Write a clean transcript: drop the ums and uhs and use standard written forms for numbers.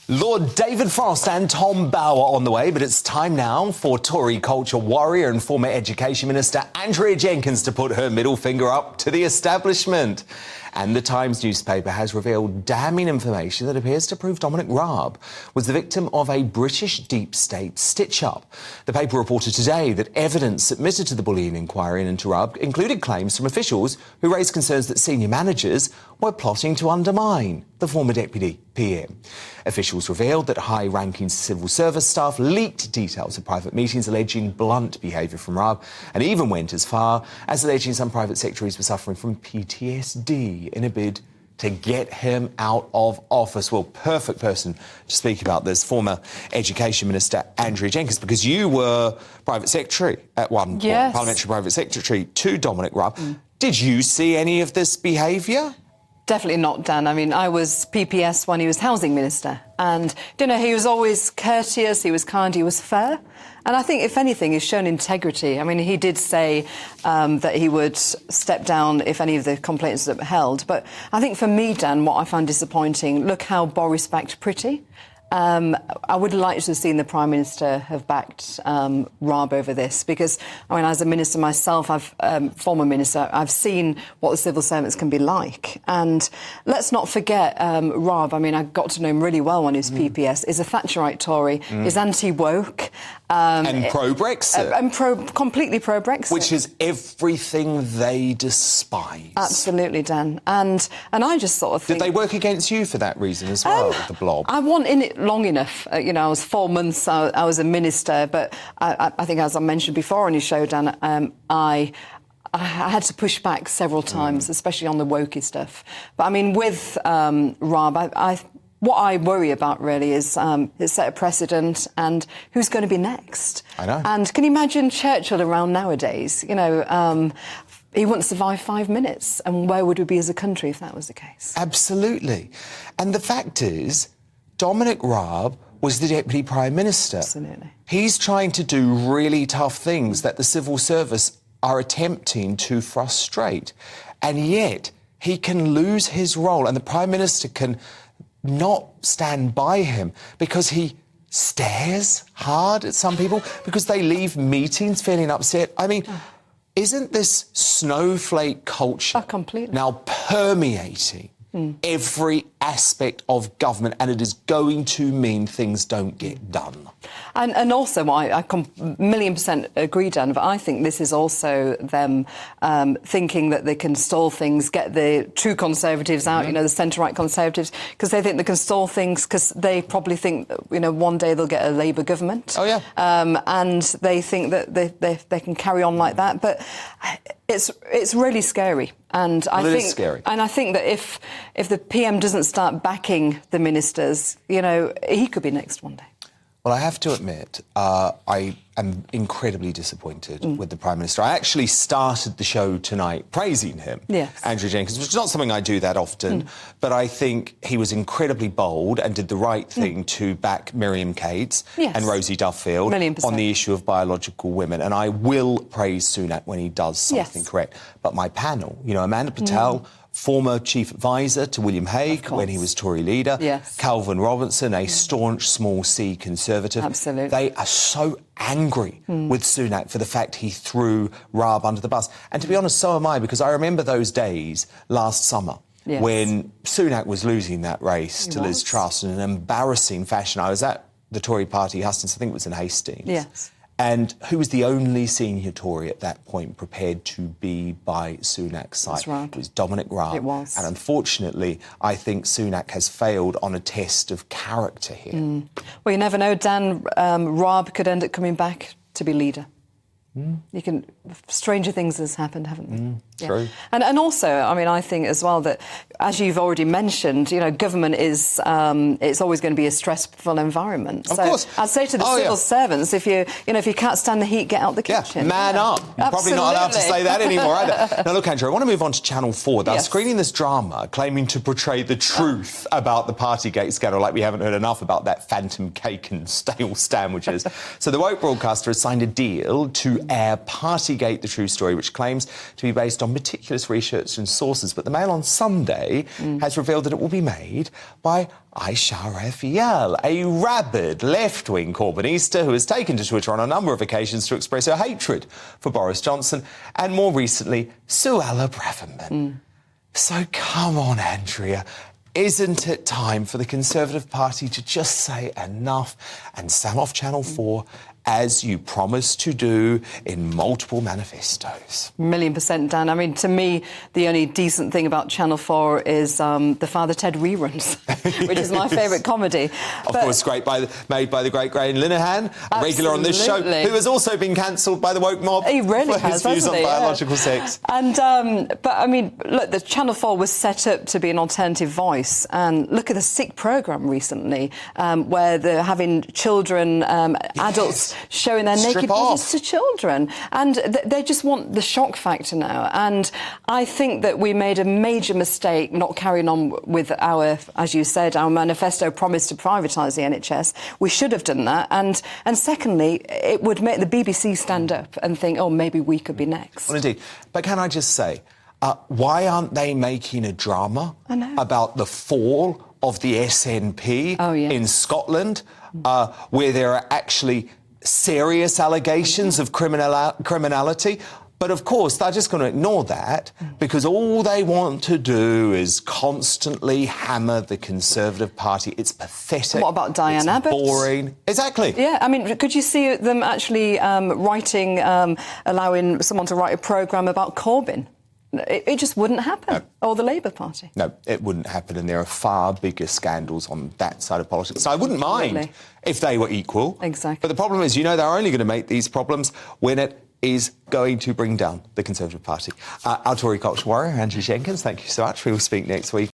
Lord David Frost and Tom Bower on the way, but it's time now for Tory culture warrior and former Education Minister Andrea Jenkyns to put her middle finger up to the establishment. And the Times newspaper has revealed damning information that appears to prove Dominic Raab was the victim of a British deep state stitch-up. The paper reported today that evidence submitted to the bullying inquiry into Raab included claims from officials who raised concerns that senior managers were plotting to undermine the former Deputy PM. Officials revealed that high-ranking civil service staff leaked details of private meetings alleging blunt behaviour from Raab, and even went as far as alleging some private secretaries were suffering from PTSD in a bid to get him out of office. Well, perfect person to speak about this, former Education Minister Andrea Jenkyns, because you were Private Secretary at one point, yes. Parliamentary Private Secretary to Dominic Raab. Did you see any of this behaviour? Definitely not, Dan. I mean, I was PPS when he was Housing Minister, and, you know, he was always courteous, he was kind, he was fair. And I think, if anything, he's shown integrity. I mean, he did say that he would step down if any of the complaints are upheld. But I think for me, Dan, what I found disappointing, look how Boris backed Pretty. I would like to have seen the Prime Minister have backed Raab over this, because, I mean, as a minister myself, former minister, I've seen what the civil servants can be like. And let's not forget Raab, I mean, I got to know him really well when he was PPS, is a Thatcherite Tory, is anti-woke. And pro-Brexit. And completely pro-Brexit. Which is everything they despise. Absolutely, Dan. And I just sort of think... Did they work against you for that reason as well, the blob? I wasn't in it long enough. You know, I was 4 months, I was a minister, but I think, as I mentioned before on your show, Dan, I had to push back several times, especially on the wokey stuff. But, I mean, with Raab, what I worry about, really, is it's set a precedent, and who's going to be next? I know. And can you imagine Churchill around nowadays? You know, he wouldn't survive 5 minutes. And where would we be as a country if that was the case? Absolutely. And the fact is, Dominic Raab was the Deputy Prime Minister. Absolutely. He's trying to do really tough things that the civil service are attempting to frustrate. And yet, he can lose his role, and the Prime Minister can not stand by him because he stares hard at some people, because they leave meetings feeling upset. I mean, isn't this snowflake culture now permeating every aspect of government, and it is going to mean things don't get done? And also, I million% agree, Dan, but I think this is also them thinking that they can stall things, get the true Conservatives out, you know, the centre-right Conservatives, because they think they can stall things because they probably think, you know, one day they'll get a Labour government. Oh, yeah. And they think that they can carry on like that. But it's really scary. And I think, scary. And I think that if the PM doesn't start backing the ministers, you know, he could be next one day. Well, I have to admit, I am incredibly disappointed with the Prime Minister. I actually started the show tonight praising him, Andrea Jenkyns, which is not something I do that often, but I think he was incredibly bold and did the right thing to back Miriam Cates and Rosie Duffield on the issue of biological women. And I will praise Sunak when he does something correct. But my panel, you know, Amanda Patel, former chief advisor to William Hague when he was Tory leader. Calvin Robinson, a staunch small C Conservative. Absolutely. They are so angry with Sunak for the fact he threw Raab under the bus. And to be honest, so am I, because I remember those days last summer when Sunak was losing that race to Liz Truss in an embarrassing fashion. I was at the Tory party, Hustings, I think it was in Hastings. And who was the only senior Tory at that point prepared to be by Sunak's side? That's right. It was Dominic Raab. It was. And unfortunately, I think Sunak has failed on a test of character here. Well, you never know, Dan. Raab could end up coming back to be leader. You can... Stranger things has happened, haven't they? True. And also, I mean, I think as well that, as you've already mentioned, you know, government is... it's always going to be a stressful environment. Of course. I'd say to the civil servants, if you can't stand the heat, get out the kitchen. Man up. You're probably not allowed to say that anymore either. Now, look, Andrew, I want to move on to Channel 4. They're screening this drama claiming to portray the truth about the Partygate scandal, like we haven't heard enough about that phantom cake and stale sandwiches. So the woke broadcaster has signed a deal to air Partygate, the true story, which claims to be based on on meticulous research and sources, but the Mail on Sunday has revealed that it will be made by Aisha Rafiel, a rabid left-wing Corbynista who has taken to Twitter on a number of occasions to express her hatred for Boris Johnson, and more recently, Suella Braverman. So come on, Andrea. Isn't it time for the Conservative Party to just say enough and stand off Channel 4 as you promised to do in multiple manifestos? $1,000,000%, Dan. I mean, to me, the only decent thing about Channel 4 is the Father Ted reruns, which is my favourite comedy. Of course, made by the great Graham Linehan, a regular on this show, who has also been cancelled by the woke mob he really for his views on biological sex. And, but, I mean, look, the Channel 4 was set up to be an alternative voice. And look at the Sick programme recently, where they're having children, adults showing their naked bodies to children. And they just want the shock factor now. And I think that we made a major mistake not carrying on with our, as you said, our manifesto promise to privatise the NHS. We should have done that. And secondly, it would make the BBC stand up and think, oh, maybe we could be next. Well, indeed. But can I just say, why aren't they making a drama about the fall of the SNP in Scotland, where there are actually serious allegations of criminality? But of course, they're just going to ignore that because all they want to do is constantly hammer the Conservative Party. It's pathetic. What about Diane Abbott? Boring. Exactly. Yeah, I mean, could you see them actually allowing someone to write a programme about Corbyn? It just wouldn't happen. No. Or the Labour Party. No, it wouldn't happen, and there are far bigger scandals on that side of politics. So I wouldn't mind if they were equal. Exactly. But the problem is, they're only going to make these problems when it is going to bring down the Conservative Party. Our Tory culture warrior, Andrea Jenkyns, thank you so much. We will speak next week.